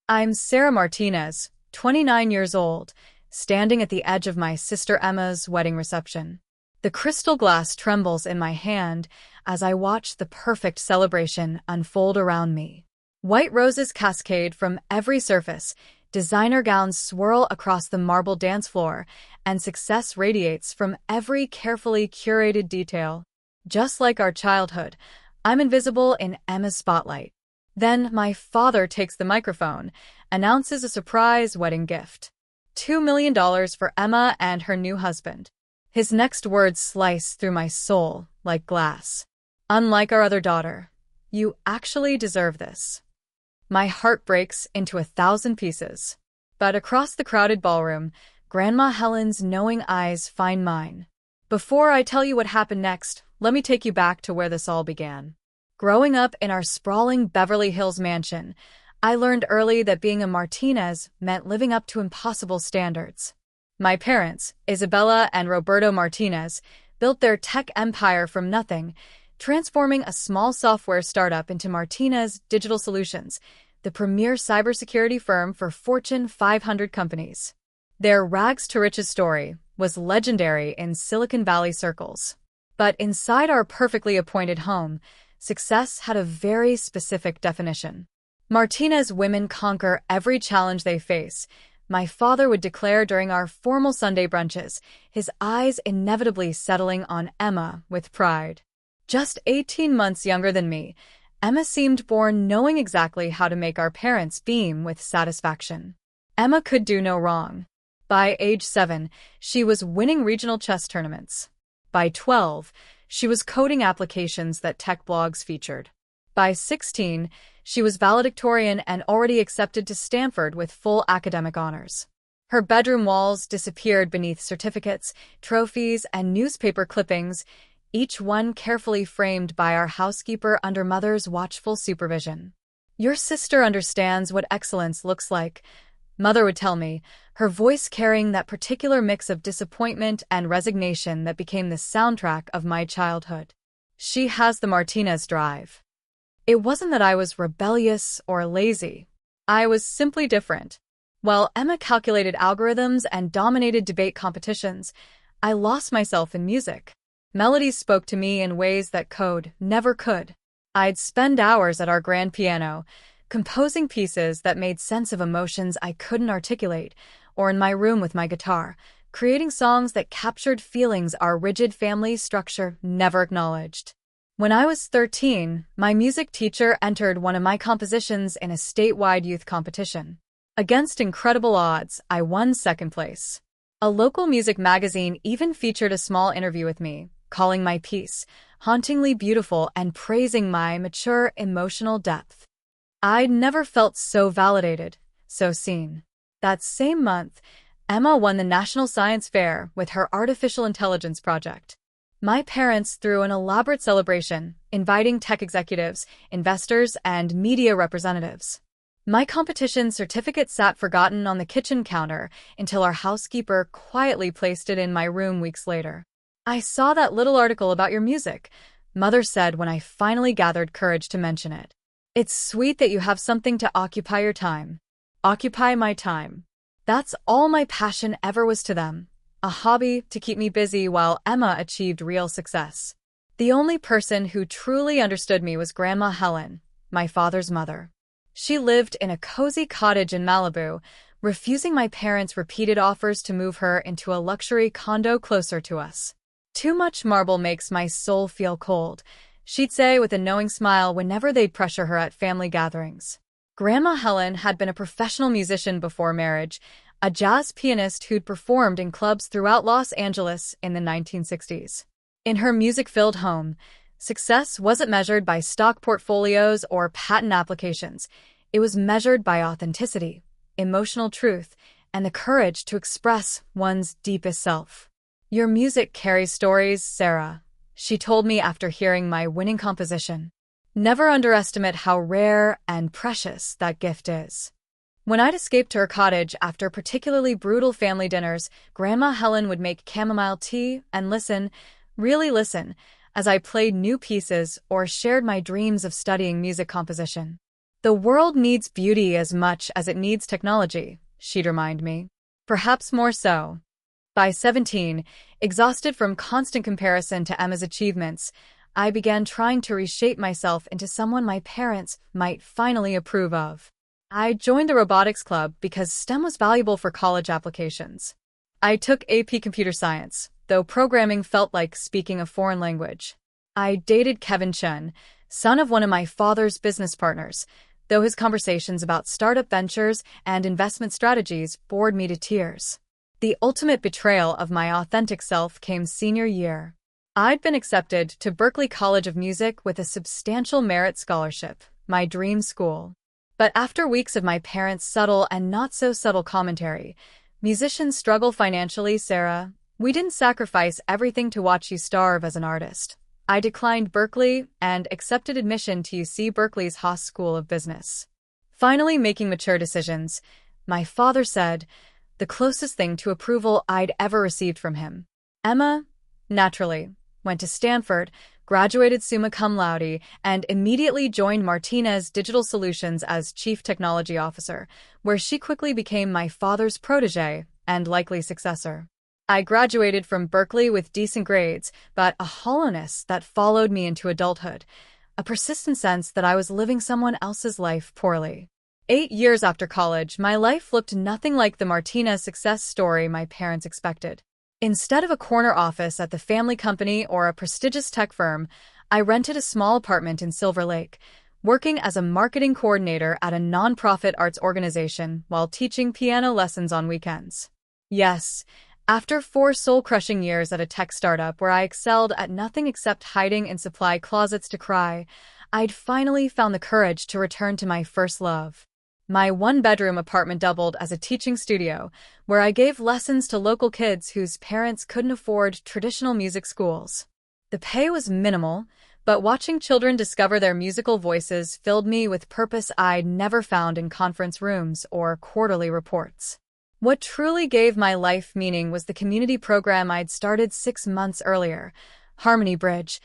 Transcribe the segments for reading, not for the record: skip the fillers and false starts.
I'm Sarah Martinez, 29 years old, standing at the edge of my sister Emma's wedding reception. The crystal glass trembles in my hand as I watch the perfect celebration unfold around me. White roses cascade from every surface, designer gowns swirl across the marble dance floor, and success radiates from every carefully curated detail. Just like our childhood, I'm invisible in Emma's spotlight. Then my father takes the microphone, announces a surprise wedding gift. $2 million for Emma and her new husband. His next words slice through my soul like glass. Unlike our other daughter, you actually deserve this. My heart breaks into 1,000 pieces. But across the crowded ballroom, Grandma Helen's knowing eyes find mine. Before I tell you what happened next, let me take you back to where this all began. Growing up in our sprawling Beverly Hills mansion, I learned early that being a Martinez meant living up to impossible standards. My parents, Isabella and Roberto Martinez, built their tech empire from nothing, transforming a small software startup into Martinez Digital Solutions, the premier cybersecurity firm for Fortune 500 companies. Their rags-to-riches story was legendary in Silicon Valley circles. But inside our perfectly appointed home, success had a very specific definition. Martinez women conquer every challenge they face, my father would declare during our formal Sunday brunches, his eyes inevitably settling on Emma with pride. Just 18 months younger than me, Emma seemed born knowing exactly how to make our parents beam with satisfaction. Emma could do no wrong. By age 7, she was winning regional chess tournaments. By 12, she was coding applications that tech blogs featured. By 16, she was valedictorian and already accepted to Stanford with full academic honors. Her bedroom walls disappeared beneath certificates, trophies, and newspaper clippings, each one carefully framed by our housekeeper under Mother's watchful supervision. "Your sister understands what excellence looks like," Mother would tell me, her voice carrying that particular mix of disappointment and resignation that became the soundtrack of my childhood. She has the Martinez drive. It wasn't that I was rebellious or lazy. I was simply different. While Emma calculated algorithms and dominated debate competitions, I lost myself in music. Melodies spoke to me in ways that code never could. I'd spend hours at our grand piano, composing pieces that made sense of emotions I couldn't articulate, or in my room with my guitar, creating songs that captured feelings our rigid family structure never acknowledged. When I was 13, my music teacher entered one of my compositions in a statewide youth competition. Against incredible odds, I won second place. A local music magazine even featured a small interview with me, calling my piece hauntingly beautiful and praising my mature emotional depth. I'd never felt so validated, so seen. That same month, Emma won the National Science Fair with her artificial intelligence project. My parents threw an elaborate celebration, inviting tech executives, investors, and media representatives. My competition certificate sat forgotten on the kitchen counter until our housekeeper quietly placed it in my room weeks later. "I saw that little article about your music," Mother said when I finally gathered courage to mention it. "It's sweet that you have something to occupy your time." Occupy my time. That's all my passion ever was to them. A hobby to keep me busy while Emma achieved real success. The only person who truly understood me was Grandma Helen, my father's mother. She lived in a cozy cottage in Malibu, refusing my parents' repeated offers to move her into a luxury condo closer to us. "Too much marble makes my soul feel cold," she'd say with a knowing smile whenever they'd pressure her at family gatherings. Grandma Helen had been a professional musician before marriage, a jazz pianist who'd performed in clubs throughout Los Angeles in the 1960s. In her music-filled home, success wasn't measured by stock portfolios or patent applications. It was measured by authenticity, emotional truth, and the courage to express one's deepest self. "Your music carries stories, Sarah," she told me after hearing my winning composition. "Never underestimate how rare and precious that gift is." When I'd escape to her cottage after particularly brutal family dinners, Grandma Helen would make chamomile tea and listen, really listen, as I played new pieces or shared my dreams of studying music composition. The world needs beauty as much as it needs technology, she'd remind me. Perhaps more so. By 17, exhausted from constant comparison to Emma's achievements, I began trying to reshape myself into someone my parents might finally approve of. I joined the robotics club because STEM was valuable for college applications. I took AP Computer Science, though programming felt like speaking a foreign language. I dated Kevin Chen, son of one of my father's business partners, though his conversations about startup ventures and investment strategies bored me to tears. The ultimate betrayal of my authentic self came senior year. I'd been accepted to Berklee College of Music with a substantial merit scholarship, my dream school. But after weeks of my parents' subtle and not-so-subtle commentary, musicians struggle financially, Sarah. We didn't sacrifice everything to watch you starve as an artist. I declined Berklee and accepted admission to UC Berkeley's Haas School of Business. Finally making mature decisions, my father said, the closest thing to approval I'd ever received from him. Emma, naturally, went to Stanford, graduated summa cum laude, and immediately joined Martinez Digital Solutions as Chief Technology Officer, where she quickly became my father's protege and likely successor. I graduated from Berkeley with decent grades, but a hollowness that followed me into adulthood, a persistent sense that I was living someone else's life poorly. 8 years after college, my life looked nothing like the Martinez success story my parents expected. Instead of a corner office at the family company or a prestigious tech firm, I rented a small apartment in Silver Lake, working as a marketing coordinator at a nonprofit arts organization while teaching piano lessons on weekends. Yes, after 4 soul-crushing years at a tech startup where I excelled at nothing except hiding in supply closets to cry, I'd finally found the courage to return to my first love. My 1-bedroom apartment doubled as a teaching studio, where I gave lessons to local kids whose parents couldn't afford traditional music schools. The pay was minimal, but watching children discover their musical voices filled me with purpose I'd never found in conference rooms or quarterly reports. What truly gave my life meaning was the community program I'd started 6 months earlier, Harmony Bridge,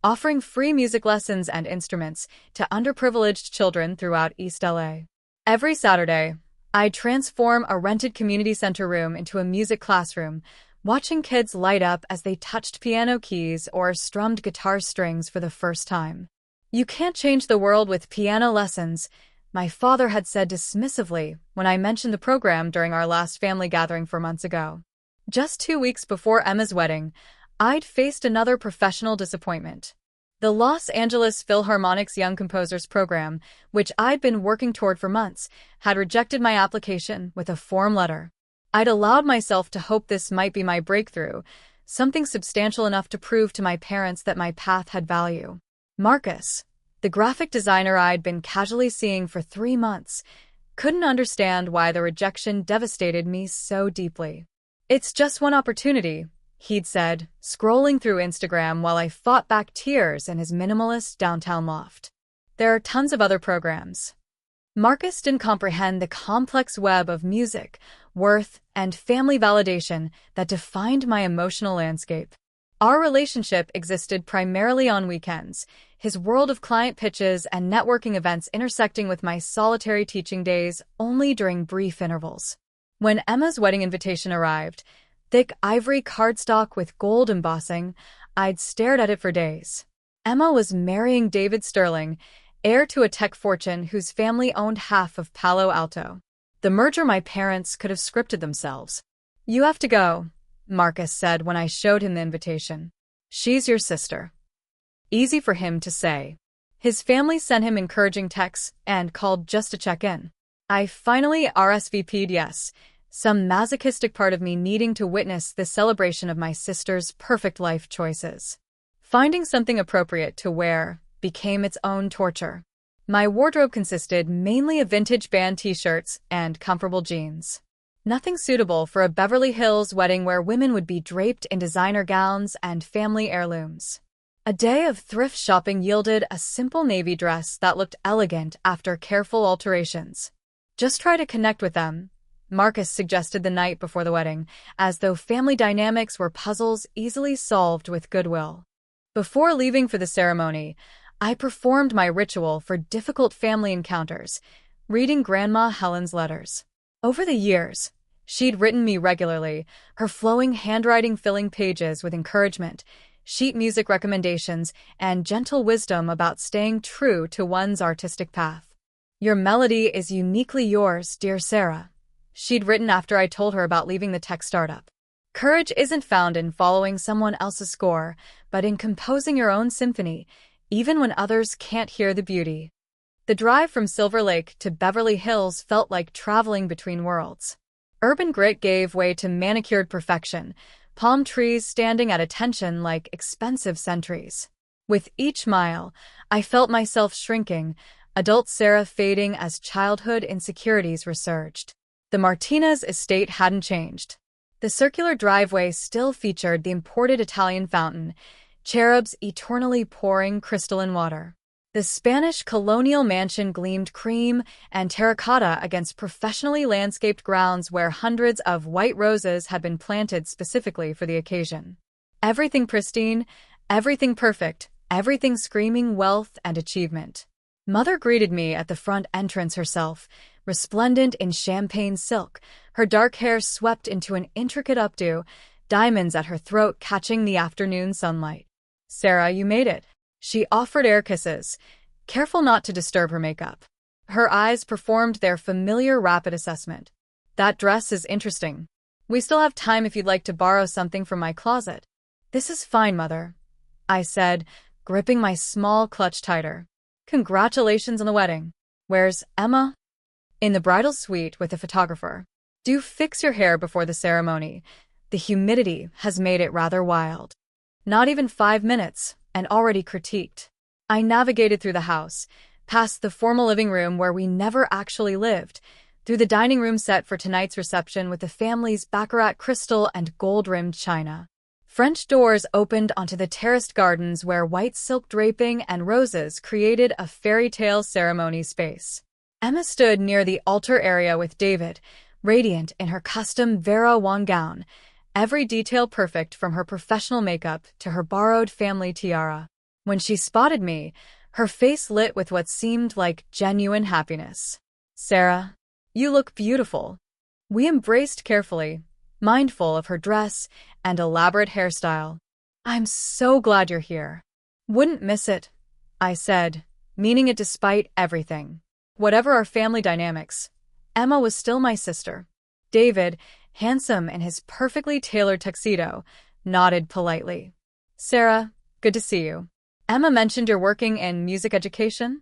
offering free music lessons and instruments to underprivileged children throughout East LA. Every Saturday, I'd transform a rented community center room into a music classroom, watching kids light up as they touched piano keys or strummed guitar strings for the first time. You can't change the world with piano lessons, my father had said dismissively when I mentioned the program during our last family gathering 4 months ago. Just 2 weeks before Emma's wedding, I'd faced another professional disappointment. The Los Angeles Philharmonic's Young Composers Program, which I'd been working toward for months, had rejected my application with a form letter. I'd allowed myself to hope this might be my breakthrough, something substantial enough to prove to my parents that my path had value. Marcus, the graphic designer I'd been casually seeing for 3 months, couldn't understand why the rejection devastated me so deeply. It's just one opportunity, he'd said, scrolling through Instagram while I fought back tears in his minimalist downtown loft. There are tons of other programs. Marcus didn't comprehend the complex web of music, worth, and family validation that defined my emotional landscape. Our relationship existed primarily on weekends, his world of client pitches and networking events intersecting with my solitary teaching days only during brief intervals. When Emma's wedding invitation arrived, thick ivory cardstock with gold embossing, I'd stared at it for days. Emma was marrying David Sterling, heir to a tech fortune whose family owned half of Palo Alto. The merger my parents could have scripted themselves. You have to go, Marcus said when I showed him the invitation. She's your sister. Easy for him to say. His family sent him encouraging texts and called just to check in. I finally RSVP'd yes, some masochistic part of me needing to witness this celebration of my sister's perfect life choices. Finding something appropriate to wear became its own torture. My wardrobe consisted mainly of vintage band t-shirts and comfortable jeans. Nothing suitable for a Beverly Hills wedding where women would be draped in designer gowns and family heirlooms. A day of thrift shopping yielded a simple navy dress that looked elegant after careful alterations. Just try to connect with them, Marcus suggested the night before the wedding, as though family dynamics were puzzles easily solved with goodwill. Before leaving for the ceremony, I performed my ritual for difficult family encounters, reading Grandma Helen's letters. Over the years, she'd written me regularly, her flowing handwriting filling pages with encouragement, sheet music recommendations, and gentle wisdom about staying true to one's artistic path. "Your melody is uniquely yours, dear Sarah," she'd written after I told her about leaving the tech startup. "Courage isn't found in following someone else's score, but in composing your own symphony, even when others can't hear the beauty." The drive from Silver Lake to Beverly Hills felt like traveling between worlds. Urban grit gave way to manicured perfection, palm trees standing at attention like expensive sentries. With each mile, I felt myself shrinking, adult Sarah fading as childhood insecurities resurged. The Martinez estate hadn't changed. The circular driveway still featured the imported Italian fountain, cherubs eternally pouring crystalline water. The Spanish colonial mansion gleamed cream and terracotta against professionally landscaped grounds where hundreds of white roses had been planted specifically for the occasion. Everything pristine, everything perfect, everything screaming wealth and achievement. Mother greeted me at the front entrance herself, resplendent in champagne silk, her dark hair swept into an intricate updo, diamonds at her throat catching the afternoon sunlight. "Sarah, you made it." She offered air kisses, careful not to disturb her makeup. Her eyes performed their familiar rapid assessment. "That dress is interesting. We still have time if you'd like to borrow something from my closet." "This is fine, Mother," I said, gripping my small clutch tighter. "Congratulations on the wedding. Where's Emma?" "In the bridal suite with the photographer. Do fix your hair before the ceremony. The humidity has made it rather wild." Not even 5 minutes, and already critiqued. I navigated through the house, past the formal living room where we never actually lived, through the dining room set for tonight's reception with the family's baccarat crystal and gold-rimmed china. French doors opened onto the terraced gardens where white silk draping and roses created a fairy tale ceremony space. Emma stood near the altar area with David, radiant in her custom Vera Wang gown, every detail perfect from her professional makeup to her borrowed family tiara. When she spotted me, her face lit with what seemed like genuine happiness. "Sarah, you look beautiful." We embraced carefully, mindful of her dress and elaborate hairstyle. "I'm so glad you're here." "Wouldn't miss it," I said, meaning it despite everything. Whatever our family dynamics, Emma was still my sister. David, handsome in his perfectly tailored tuxedo, nodded politely. "Sarah, good to see you. Emma mentioned you're working in music education?"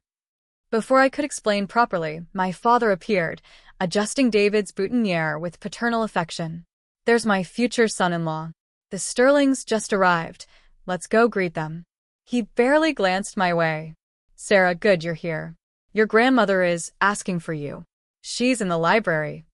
Before I could explain properly, my father appeared, adjusting David's boutonniere with paternal affection. "There's my future son-in-law. The Sterlings just arrived. Let's go greet them." He barely glanced my way. "Sarah, good you're here. Your grandmother is asking for you. She's in the library."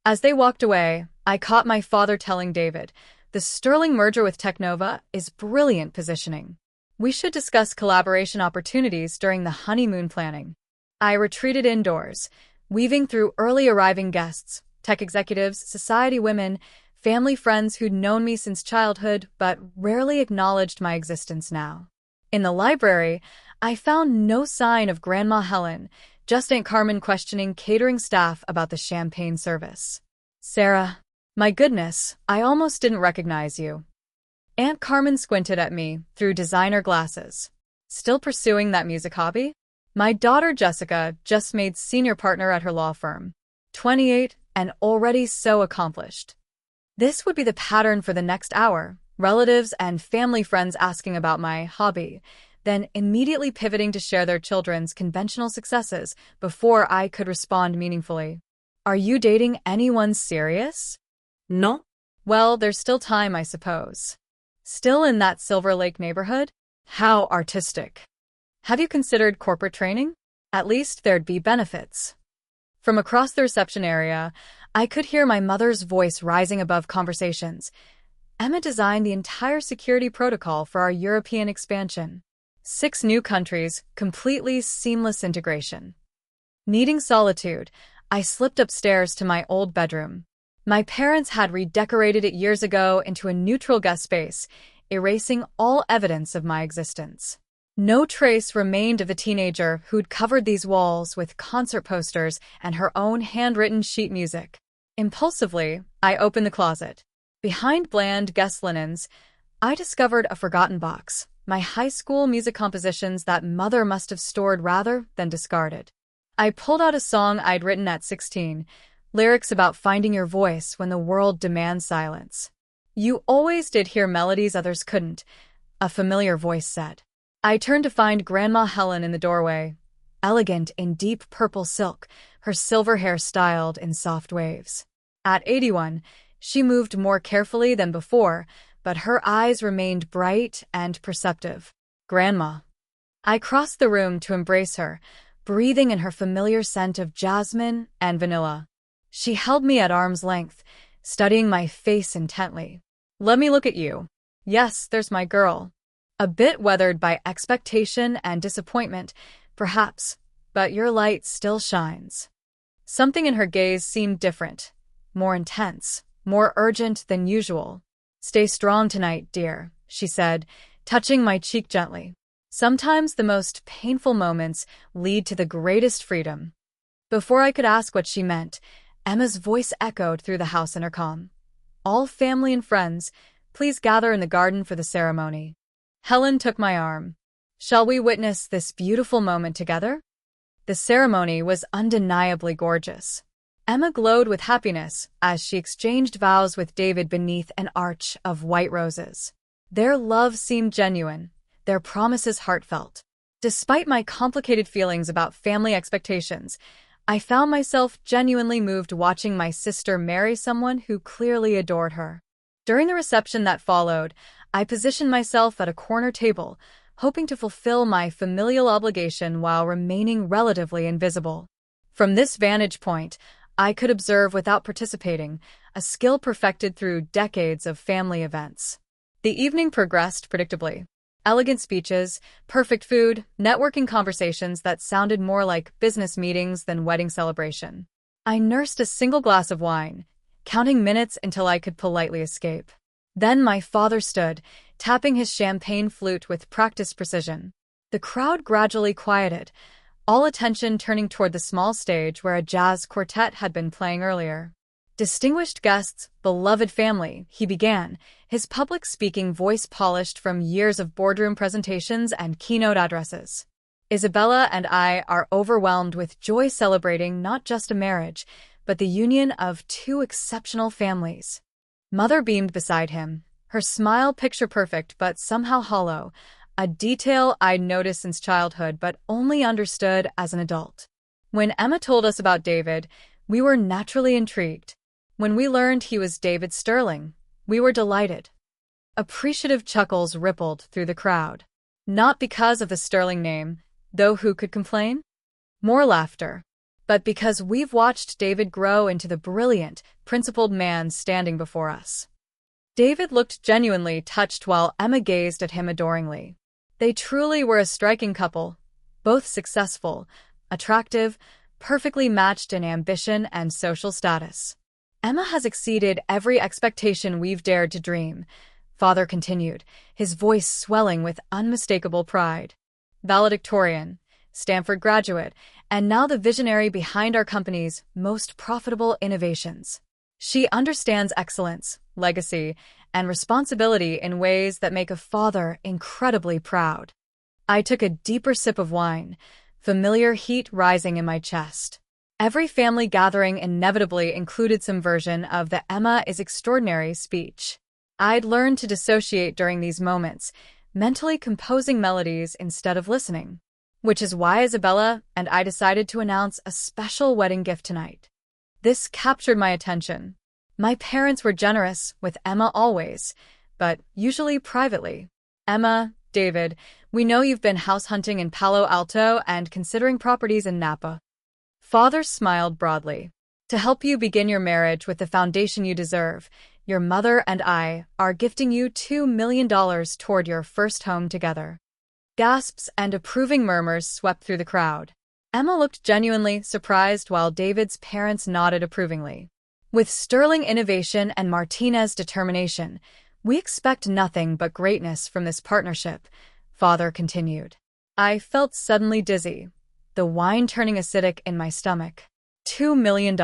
As they walked away, I caught my father telling David, "The Sterling merger with Technova is brilliant positioning. We should discuss collaboration opportunities during the honeymoon planning." I retreated indoors, weaving through early arriving guests, tech executives, society women, family friends who'd known me since childhood but rarely acknowledged my existence now. In the library, I found no sign of Grandma Helen, just Aunt Carmen questioning catering staff about the champagne service. "Sarah, my goodness, I almost didn't recognize you." Aunt Carmen squinted at me through designer glasses. "Still pursuing that music hobby?" My daughter Jessica just made senior partner at her law firm. 28 and already so accomplished. This would be the pattern for the next hour, relatives and family friends asking about my hobby, then immediately pivoting to share their children's conventional successes before I could respond meaningfully. "Are you dating anyone serious?" No. "Well, there's still time, I suppose." "Still in that Silver Lake neighborhood? How artistic." "Have you considered corporate training? At least there'd be benefits." From across the reception area, I could hear my mother's voice rising above conversations. Emma designed the entire security protocol for our European expansion. 6 new countries, completely seamless integration. Needing solitude, I slipped upstairs to my old bedroom. My parents had redecorated it years ago into a neutral guest space, erasing all evidence of my existence. No trace remained of the teenager who'd covered these walls with concert posters and her own handwritten sheet music. Impulsively, I opened the closet. Behind bland guest linens, I discovered a forgotten box, my high school music compositions that mother must have stored rather than discarded. I pulled out a song I'd written at 16, lyrics about finding your voice when the world demands silence. "You always did hear melodies others couldn't," a familiar voice said. I turned to find Grandma Helen in the doorway, elegant in deep purple silk, her silver hair styled in soft waves. At 81, she moved more carefully than before, but her eyes remained bright and perceptive. "Grandma." I crossed the room to embrace her, breathing in her familiar scent of jasmine and vanilla. She held me at arm's length, studying my face intently. "Let me look at you. Yes, there's my girl. A bit weathered by expectation and disappointment, perhaps, but your light still shines." Something in her gaze seemed different, more intense, more urgent than usual. "Stay strong tonight, dear," she said, touching my cheek gently. "Sometimes the most painful moments lead to the greatest freedom." Before I could ask what she meant, Emma's voice echoed through the house intercom. "All family and friends, please gather in the garden for the ceremony." Helen took my arm. "Shall we witness this beautiful moment together?" The ceremony was undeniably gorgeous. Emma glowed with happiness as she exchanged vows with David beneath an arch of white roses. Their love seemed genuine, their promises heartfelt. Despite my complicated feelings about family expectations, I found myself genuinely moved watching my sister marry someone who clearly adored her. During the reception that followed, I positioned myself at a corner table, hoping to fulfill my familial obligation while remaining relatively invisible. From this vantage point, I could observe without participating, a skill perfected through decades of family events. The evening progressed predictably. Elegant speeches, perfect food, networking conversations that sounded more like business meetings than wedding celebration. I nursed a single glass of wine, counting minutes until I could politely escape. Then my father stood, tapping his champagne flute with practiced precision. The crowd gradually quieted, all attention turning toward the small stage where a jazz quartet had been playing earlier. "Distinguished guests, beloved family," he began, his public speaking voice polished from years of boardroom presentations and keynote addresses. "Isabella and I are overwhelmed with joy celebrating not just a marriage, but the union of two exceptional families." Mother beamed beside him, her smile picture-perfect but somehow hollow, a detail I'd noticed since childhood but only understood as an adult. When Emma told us about David, we were naturally intrigued. When we learned he was David Sterling, we were delighted. Appreciative chuckles rippled through the crowd. Not because of the Sterling name, though who could complain? More laughter. But because we've watched David grow into the brilliant, principled man standing before us. David looked genuinely touched while Emma gazed at him adoringly. They truly were a striking couple, both successful, attractive, perfectly matched in ambition and social status. "Emma has exceeded every expectation we've dared to dream," Father continued, his voice swelling with unmistakable pride. "Valedictorian, Stanford graduate, and now the visionary behind our company's most profitable innovations. She understands excellence, legacy, and responsibility in ways that make a father incredibly proud." I took a deeper sip of wine, familiar heat rising in my chest. Every family gathering inevitably included some version of the "Emma is extraordinary" speech. I'd learned to dissociate during these moments, mentally composing melodies instead of listening. Which is why Isabella and I decided to announce a special wedding gift tonight. This captured my attention. My parents were generous with Emma always, but usually privately. "Emma, David, we know you've been house hunting in Palo Alto and considering properties in Napa." Father smiled broadly. "To help you begin your marriage with the foundation you deserve, your mother and I are gifting you $2 million toward your first home together." Gasps and approving murmurs swept through the crowd. Emma looked genuinely surprised while David's parents nodded approvingly. "With sterling innovation and Martinez determination, we expect nothing but greatness from this partnership," Father continued. I felt suddenly dizzy, the wine turning acidic in my stomach. $2 million.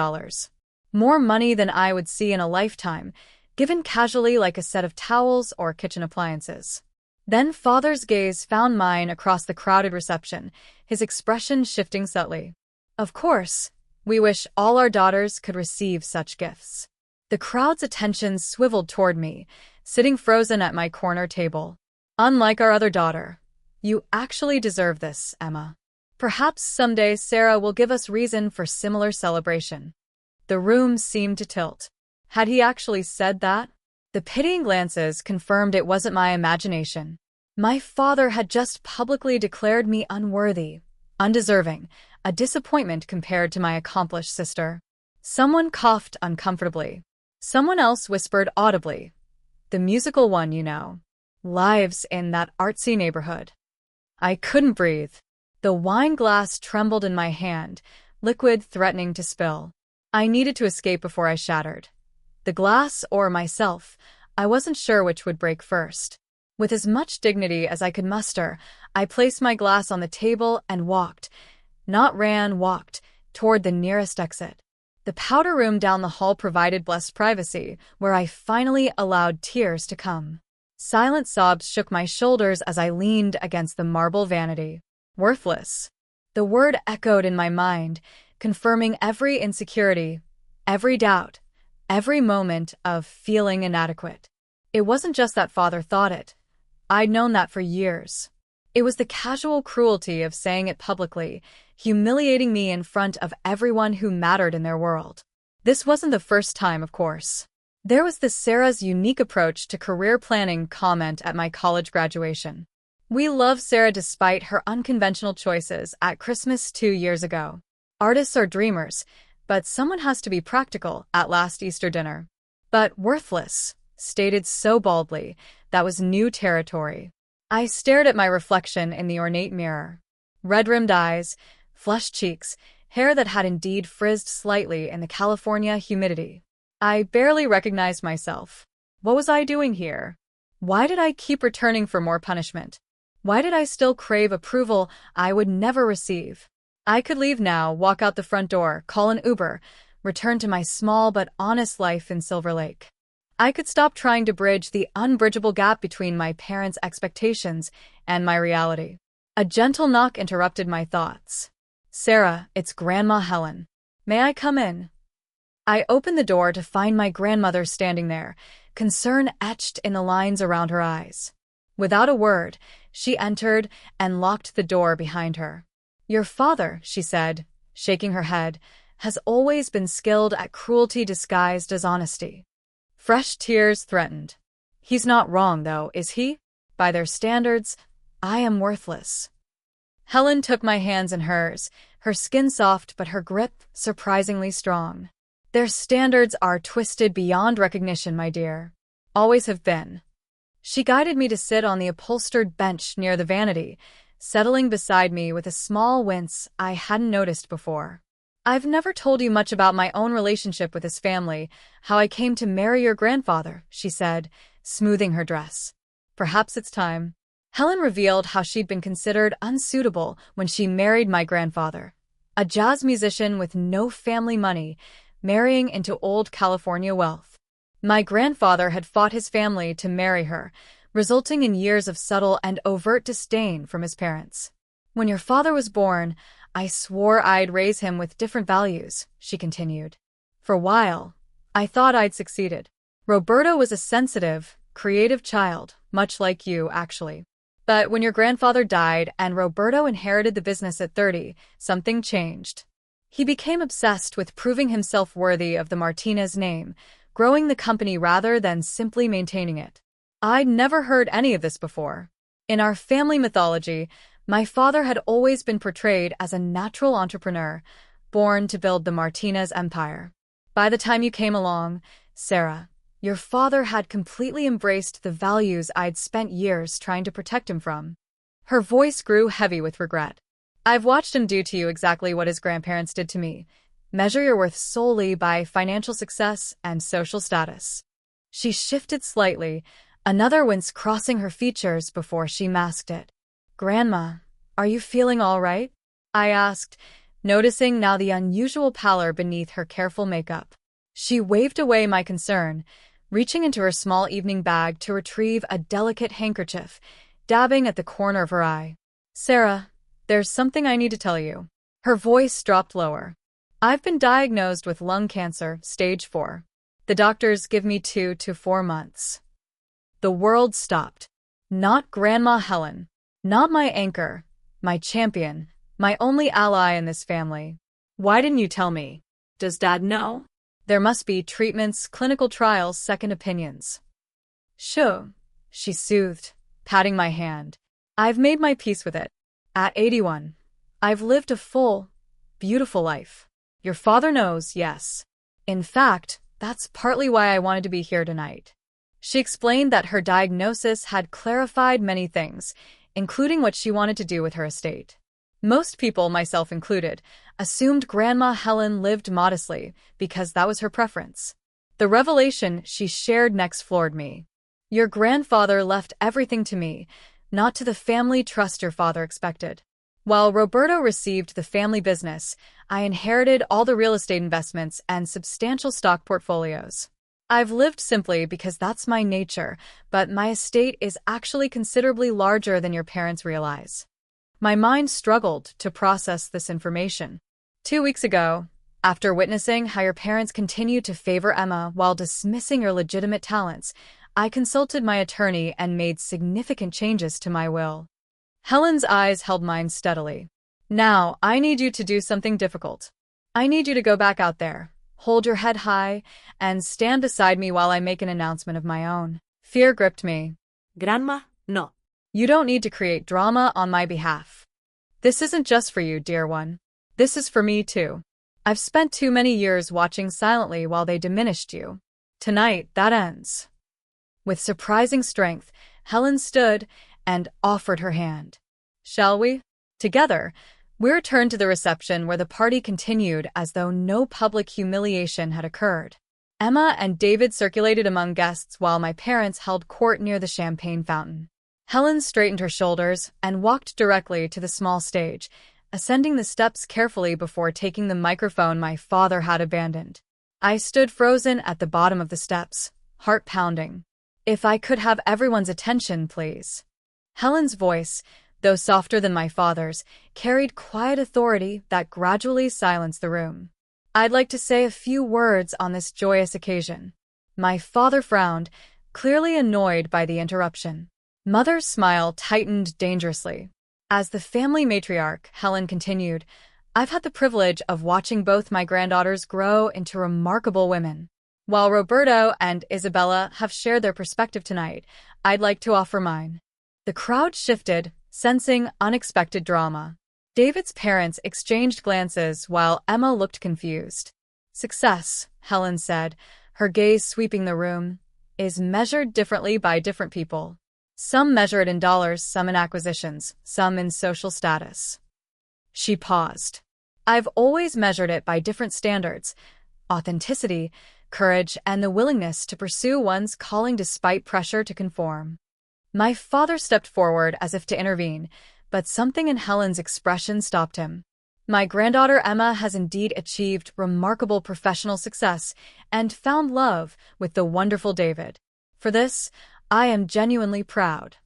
More money than I would see in a lifetime, given casually like a set of towels or kitchen appliances. Then Father's gaze found mine across the crowded reception, his expression shifting subtly. Of course, we wish all our daughters could receive such gifts. The crowd's attention swiveled toward me, sitting frozen at my corner table. Unlike our other daughter, you actually deserve this, Emma. Perhaps someday Sarah will give us reason for similar celebration. The room seemed to tilt. Had he actually said that? The pitying glances confirmed it wasn't my imagination. My father had just publicly declared me unworthy, undeserving, a disappointment compared to my accomplished sister. Someone coughed uncomfortably. Someone else whispered audibly. The musical one, you know. Lives in that artsy neighborhood. I couldn't breathe. The wine glass trembled in my hand, liquid threatening to spill. I needed to escape before I shattered. The glass or myself, I wasn't sure which would break first. With as much dignity as I could muster, I placed my glass on the table and walked, walked, toward the nearest exit. The powder room down the hall provided blessed privacy, where I finally allowed tears to come. Silent sobs shook my shoulders as I leaned against the marble vanity. Worthless. The word echoed in my mind, confirming every insecurity, every doubt, every moment of feeling inadequate. It wasn't just that Father thought it. I'd known that for years. It was the casual cruelty of saying it publicly, humiliating me in front of everyone who mattered in their world. This wasn't the first time, of course. There was this Sarah's unique approach to career planning comment at my college graduation. We love Sarah despite her unconventional choices at Christmas 2 years ago. Artists are dreamers, but someone has to be practical at last Easter dinner. But worthless, stated so baldly, that was new territory. I stared at my reflection in the ornate mirror. Red-rimmed eyes, flushed cheeks, hair that had indeed frizzed slightly in the California humidity. I barely recognized myself. What was I doing here? Why did I keep returning for more punishment? Why did I still crave approval I would never receive? I could leave now, walk out the front door, call an Uber, return to my small but honest life in Silver Lake. I could stop trying to bridge the unbridgeable gap between my parents' expectations and my reality. A gentle knock interrupted my thoughts. Sarah, it's Grandma Helen. May I come in? I opened the door to find my grandmother standing there, concern etched in the lines around her eyes. Without a word, she entered and locked the door behind her. Your father, she said, shaking her head, has always been skilled at cruelty disguised as honesty. Fresh tears threatened. He's not wrong, though, is he? By their standards, I am worthless. Helen took my hands in hers, her skin soft but her grip surprisingly strong. Their standards are twisted beyond recognition, my dear. Always have been. She guided me to sit on the upholstered bench near the vanity, settling beside me with a small wince I hadn't noticed before. I've never told you much about my own relationship with his family, how I came to marry your grandfather, she said, smoothing her dress. Perhaps it's time. Helen revealed how she'd been considered unsuitable when she married my grandfather, a jazz musician with no family money, marrying into old California wealth. My grandfather had fought his family to marry her, resulting in years of subtle and overt disdain from his parents. When your father was born, I swore I'd raise him with different values, she continued. For a while, I thought I'd succeeded. Roberto was a sensitive, creative child, much like you, actually. But when your grandfather died and Roberto inherited the business at 30, something changed. He became obsessed with proving himself worthy of the Martinez name, growing the company rather than simply maintaining it. I'd never heard any of this before. In our family mythology, my father had always been portrayed as a natural entrepreneur, born to build the Martinez empire. By the time you came along, Sarah, your father had completely embraced the values I'd spent years trying to protect him from. Her voice grew heavy with regret. I've watched him do to you exactly what his grandparents did to me. Measure your worth solely by financial success and social status. She shifted slightly, another wince crossing her features before she masked it. Grandma, Are you feeling all right? I asked, noticing now the unusual pallor beneath her careful makeup. She waved away my concern, reaching into her small evening bag to retrieve a delicate handkerchief, dabbing at the corner of her eye. Sarah, there's something I need to tell you. Her voice dropped lower. I've been diagnosed with lung cancer, stage 4. The doctors give me 2 to 4 months. The world stopped. Not Grandma Helen. Not my anchor. My champion. My only ally in this family. Why didn't you tell me? Does Dad know? There must be treatments, clinical trials, second opinions. Sure, she soothed, patting my hand. I've made my peace with it. At 81, I've lived a full, beautiful life. Your father knows, yes. In fact, that's partly why I wanted to be here tonight. She explained that her diagnosis had clarified many things, including what she wanted to do with her estate. Most people, myself included, assumed Grandma Helen lived modestly because that was her preference. The revelation she shared next floored me. Your grandfather left everything to me, not to the family trust your father expected. While Roberto received the family business, I inherited all the real estate investments and substantial stock portfolios. I've lived simply because that's my nature, but my estate is actually considerably larger than your parents realize. My mind struggled to process this information. 2 weeks ago, after witnessing how your parents continued to favor Emma while dismissing your legitimate talents, I consulted my attorney and made significant changes to my will. Helen's eyes held mine steadily. Now, I need you to do something difficult. I need you to go back out there, hold your head high, and stand beside me while I make an announcement of my own. Fear gripped me. Grandma, no. You don't need to create drama on my behalf. This isn't just for you, dear one. This is for me, too. I've spent too many years watching silently while they diminished you. Tonight, that ends. With surprising strength, Helen stood and offered her hand. Shall we? Together, we returned to the reception where the party continued as though no public humiliation had occurred. Emma and David circulated among guests while my parents held court near the champagne fountain. Helen straightened her shoulders and walked directly to the small stage, ascending the steps carefully before taking the microphone my father had abandoned. I stood frozen at the bottom of the steps, heart pounding. If I could have everyone's attention, please. Helen's voice, though softer than my father's, carried quiet authority that gradually silenced the room. I'd like to say a few words on this joyous occasion. My father frowned, clearly annoyed by the interruption. Mother's smile tightened dangerously. As the family matriarch, Helen continued, I've had the privilege of watching both my granddaughters grow into remarkable women. While Roberto and Isabella have shared their perspective tonight, I'd like to offer mine. The crowd shifted, sensing unexpected drama. David's parents exchanged glances while Emma looked confused. Success, Helen said, her gaze sweeping the room, is measured differently by different people. Some measure it in dollars, some in acquisitions, some in social status. She paused. I've always measured it by different standards: authenticity, courage, and the willingness to pursue one's calling despite pressure to conform. My father stepped forward as if to intervene, but something in Helen's expression stopped him. My granddaughter Emma has indeed achieved remarkable professional success and found love with the wonderful David. For this, I am genuinely proud.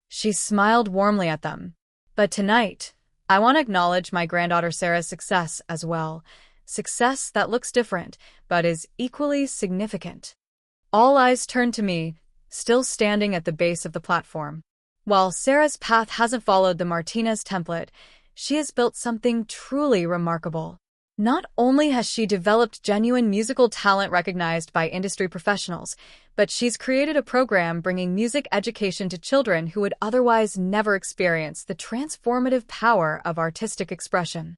She smiled warmly at them. But tonight, I want to acknowledge my granddaughter Sarah's success as well. Success that looks different, but is equally significant. All eyes turned to me, still standing at the base of the platform. While Sarah's path hasn't followed the Martinez template, she has built something truly remarkable. Not only has she developed genuine musical talent recognized by industry professionals, but she's created a program bringing music education to children who would otherwise never experience the transformative power of artistic expression.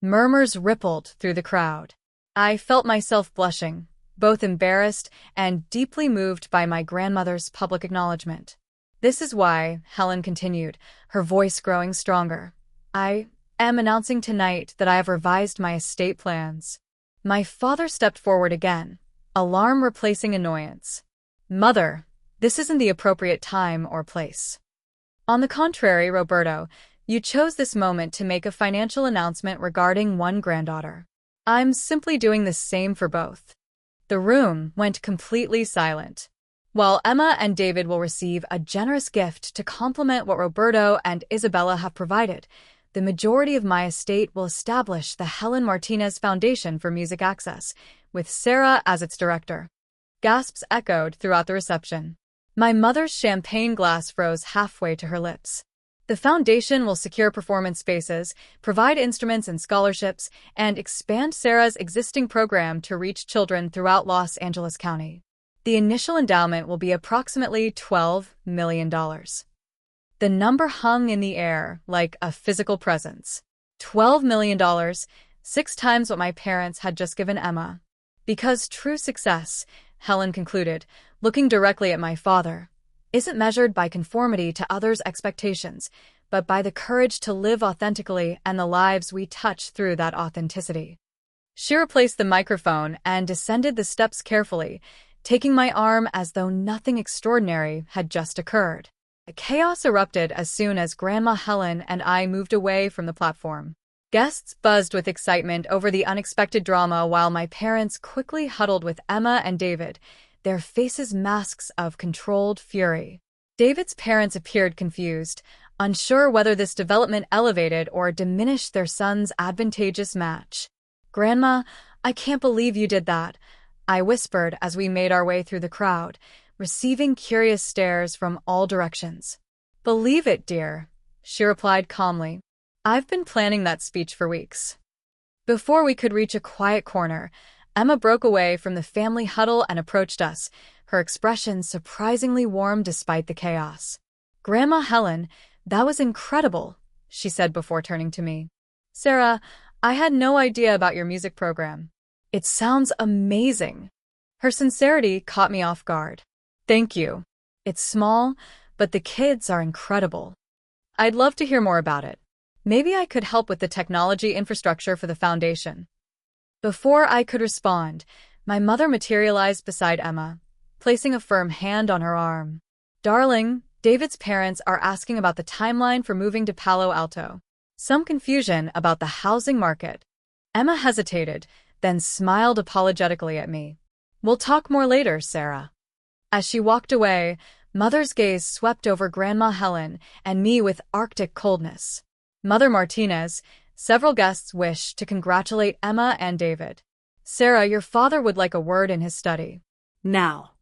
Murmurs rippled through the crowd. I felt myself blushing, both embarrassed and deeply moved by my grandmother's public acknowledgement. This is why, Helen continued, her voice growing stronger, I am announcing tonight that I have revised my estate plans. My father stepped forward again, alarm replacing annoyance. Mother, this isn't the appropriate time or place. On the contrary, Roberto, You chose this moment to make a financial announcement regarding one granddaughter. I'm simply doing the same for both. The room went completely silent. While Emma and David will receive a generous gift to complement what Roberto and Isabella have provided, the majority of my estate will establish the Helen Martinez Foundation for Music Access, with Sarah as its director. Gasps echoed throughout the reception. My mother's champagne glass rose halfway to her lips. The foundation will secure performance spaces, provide instruments and scholarships, and expand Sarah's existing program to reach children throughout Los Angeles County. The initial endowment will be approximately $12 million. The number hung in the air like a physical presence. $12 million, 6 times what my parents had just given Emma. Because true success, Helen concluded, looking directly at my father, isn't measured by conformity to others' expectations, but by the courage to live authentically and the lives we touch through that authenticity. She replaced the microphone and descended the steps carefully, taking my arm as though nothing extraordinary had just occurred. Chaos erupted as soon as Grandma Helen and I moved away from the platform. Guests buzzed with excitement over the unexpected drama while my parents quickly huddled with Emma and David, their faces masks of controlled fury. David's parents appeared confused, unsure whether this development elevated or diminished their son's advantageous match. "Grandma, I can't believe you did that," I whispered as we made our way through the crowd, receiving curious stares from all directions. "Believe it, dear," she replied calmly. "I've been planning that speech for weeks." Before we could reach a quiet corner, Emma broke away from the family huddle and approached us, her expression surprisingly warm despite the chaos. "Grandma Helen, that was incredible," she said before turning to me. "Sarah, I had no idea about your music program. It sounds amazing." Her sincerity caught me off guard. "Thank you. It's small, but the kids are incredible. I'd love to hear more about it. Maybe I could help with the technology infrastructure for the foundation." Before I could respond, my mother materialized beside Emma, placing a firm hand on her arm. "Darling, David's parents are asking about the timeline for moving to Palo Alto. Some confusion about the housing market." Emma hesitated, then smiled apologetically at me. "We'll talk more later, Sarah." As she walked away, Mother's gaze swept over Grandma Helen and me with arctic coldness. "Mother Martinez, several guests wish to congratulate Emma and David. Sarah, your father would like a word in his study." "Now."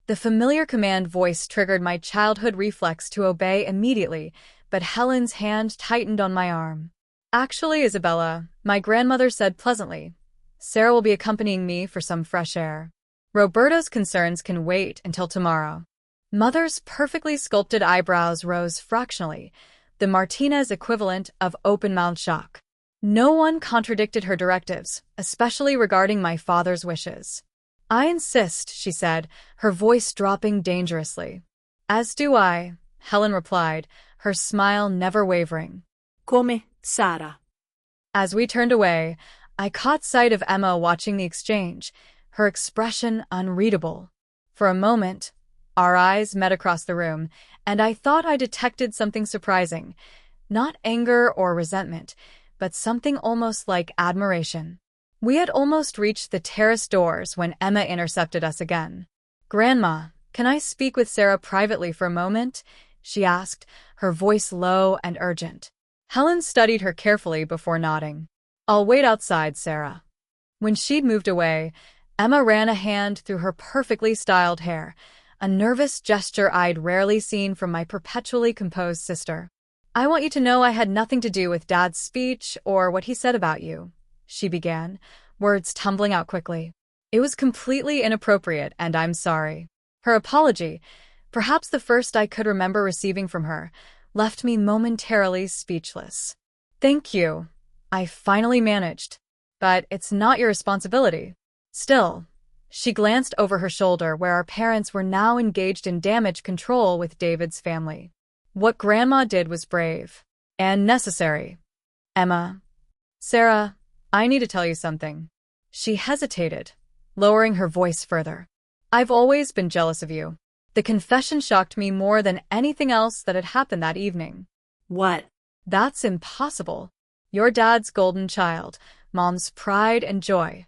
The familiar command voice triggered my childhood reflex to obey immediately, but Helen's hand tightened on my arm. "Actually, Isabella," my grandmother said pleasantly, "Sarah will be accompanying me for some fresh air. Roberto's concerns can wait until tomorrow." Mother's perfectly sculpted eyebrows rose fractionally, the Martinez equivalent of open-mouthed shock. No one contradicted her directives, especially regarding my father's wishes. "I insist," she said, her voice dropping dangerously. "As do I," Helen replied, her smile never wavering. "Come, Sarah." As we turned away, I caught sight of Emma watching the exchange, her expression unreadable. For a moment, our eyes met across the room, and I thought I detected something surprising. Not anger or resentment, but something almost like admiration. We had almost reached the terrace doors when Emma intercepted us again. "Grandma, can I speak with Sarah privately for a moment?" she asked, her voice low and urgent. Helen studied her carefully before nodding. "I'll wait outside, Sarah." When she'd moved away, Emma ran a hand through her perfectly styled hair, a nervous gesture I'd rarely seen from my perpetually composed sister. "I want you to know I had nothing to do with Dad's speech or what he said about you," she began, words tumbling out quickly. "It was completely inappropriate, and I'm sorry." Her apology, perhaps the first I could remember receiving from her, left me momentarily speechless. "Thank you," I finally managed. "But it's not your responsibility." Still, she glanced over her shoulder where our parents were now engaged in damage control with David's family. "What Grandma did was brave. And necessary. Emma. Sarah, I need to tell you something." She hesitated, lowering her voice further. "I've always been jealous of you." The confession shocked me more than anything else that had happened that evening. "What?" That's impossible. You're Dad's golden child, Mom's pride and joy.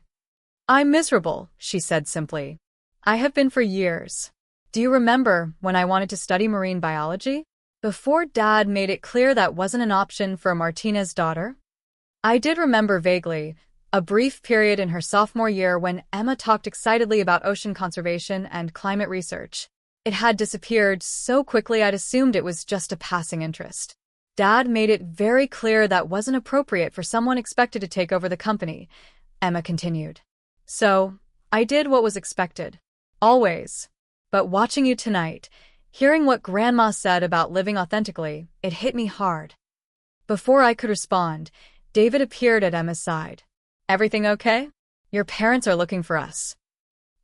I'm miserable, she said simply. I have been for years. Do you remember when I wanted to study marine biology? Before Dad made it clear that wasn't an option for Martinez's daughter? I did remember vaguely, a brief period in her sophomore year when Emma talked excitedly about ocean conservation and climate research. It had disappeared so quickly I'd assumed it was just a passing interest. Dad made it very clear that wasn't appropriate for someone expected to take over the company, Emma continued. So, I did what was expected. Always. But watching you tonight, hearing what Grandma said about living authentically, it hit me hard. Before I could respond, David appeared at Emma's side. Everything okay? Your parents are looking for us.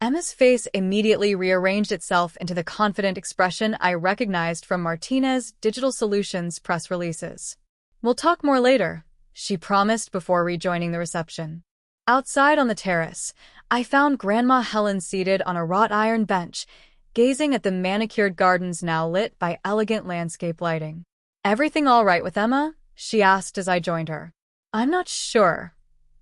Emma's face immediately rearranged itself into the confident expression I recognized from Martinez Digital Solutions press releases. We'll talk more later, she promised before rejoining the reception. Outside on the terrace, I found Grandma Helen seated on a wrought iron bench, gazing at the manicured gardens now lit by elegant landscape lighting. Everything all right with Emma? She asked as I joined her. I'm not sure,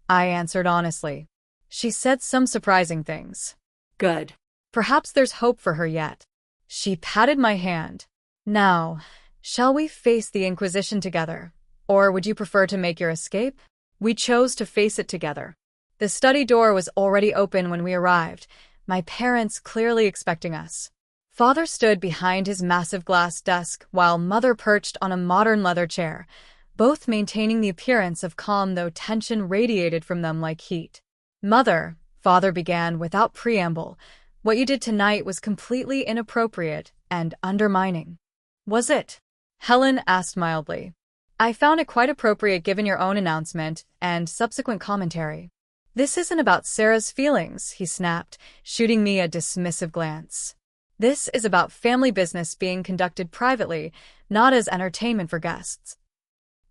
I answered honestly. She said some surprising things. Good. Perhaps there's hope for her yet. She patted my hand. Now, shall we face the Inquisition together? Or would you prefer to make your escape? We chose to face it together. The study door was already open when we arrived, my parents clearly expecting us. Father stood behind his massive glass desk while Mother perched on a modern leather chair, both maintaining the appearance of calm though tension radiated from them like heat. Mother, Father began without preamble, what you did tonight was completely inappropriate and undermining. Was it? Helen asked mildly. I found it quite appropriate given your own announcement and subsequent commentary. This isn't about Sarah's feelings, he snapped, shooting me a dismissive glance. This is about family business being conducted privately, not as entertainment for guests.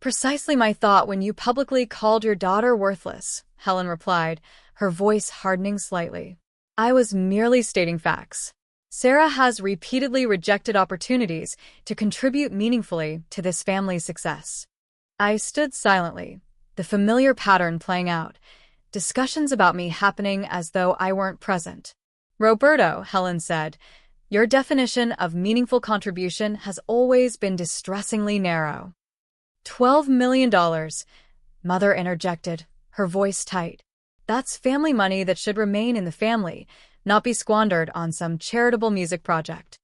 Precisely my thought when you publicly called your daughter worthless, Helen replied, her voice hardening slightly. I was merely stating facts. Sarah has repeatedly rejected opportunities to contribute meaningfully to this family's success. I stood silently, the familiar pattern playing out, discussions about me happening as though I weren't present. Roberto, Helen said, your definition of meaningful contribution has always been distressingly narrow. $12 million, Mother interjected, her voice tight. That's family money that should remain in the family, not be squandered on some charitable music project.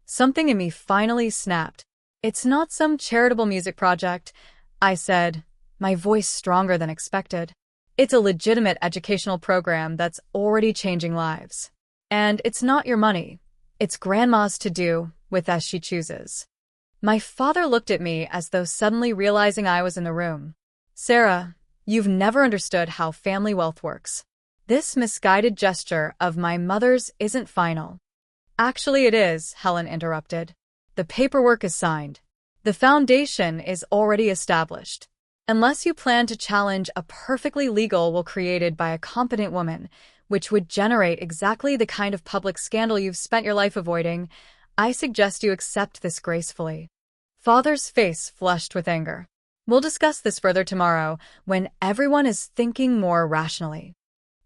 Something in me finally snapped. It's not some charitable music project, I said, my voice stronger than expected. It's a legitimate educational program that's already changing lives. And it's not your money. It's Grandma's to do with as she chooses. My father looked at me as though suddenly realizing I was in the room. Sarah, you've never understood how family wealth works. This misguided gesture of my mother's isn't final. Actually it is, Helen interrupted. The paperwork is signed. The foundation is already established. Unless you plan to challenge a perfectly legal will created by a competent woman, which would generate exactly the kind of public scandal you've spent your life avoiding, I suggest you accept this gracefully. Father's face flushed with anger. We'll discuss this further tomorrow, when everyone is thinking more rationally.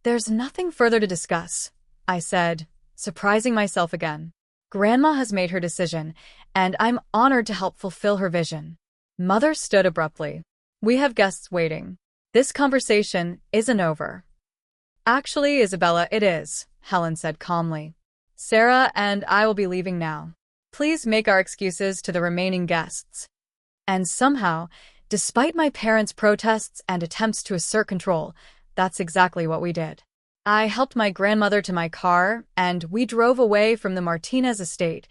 There's nothing further to discuss, I said, surprising myself again. Grandma has made her decision, and I'm honored to help fulfill her vision. Mother stood abruptly. We have guests waiting. This conversation isn't over. Actually, Isabella, it is, Helen said calmly. Sarah and I will be leaving now. Please make our excuses to the remaining guests. And somehow, despite my parents' protests and attempts to assert control, that's exactly what we did. I helped my grandmother to my car, and we drove away from the Martinez estate,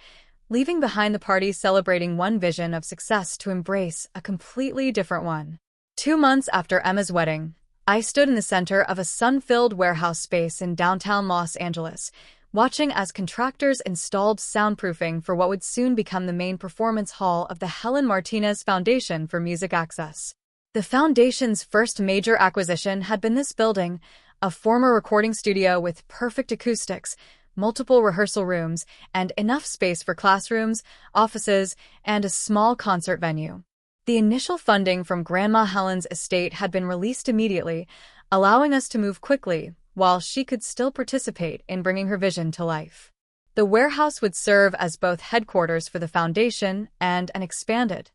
leaving behind the party celebrating one vision of success to embrace a completely different one. 2 months after Emma's wedding, I stood in the center of a sun-filled warehouse space in downtown Los Angeles, watching as contractors installed soundproofing for what would soon become the main performance hall of the Helen Martinez Foundation for Music Access. The foundation's first major acquisition had been this building, a former recording studio with perfect acoustics, multiple rehearsal rooms, and enough space for classrooms, offices, and a small concert venue. The initial funding from Grandma Helen's estate had been released immediately, allowing us to move quickly, while she could still participate in bringing her vision to life. The warehouse would serve as both headquarters for the foundation and an expanded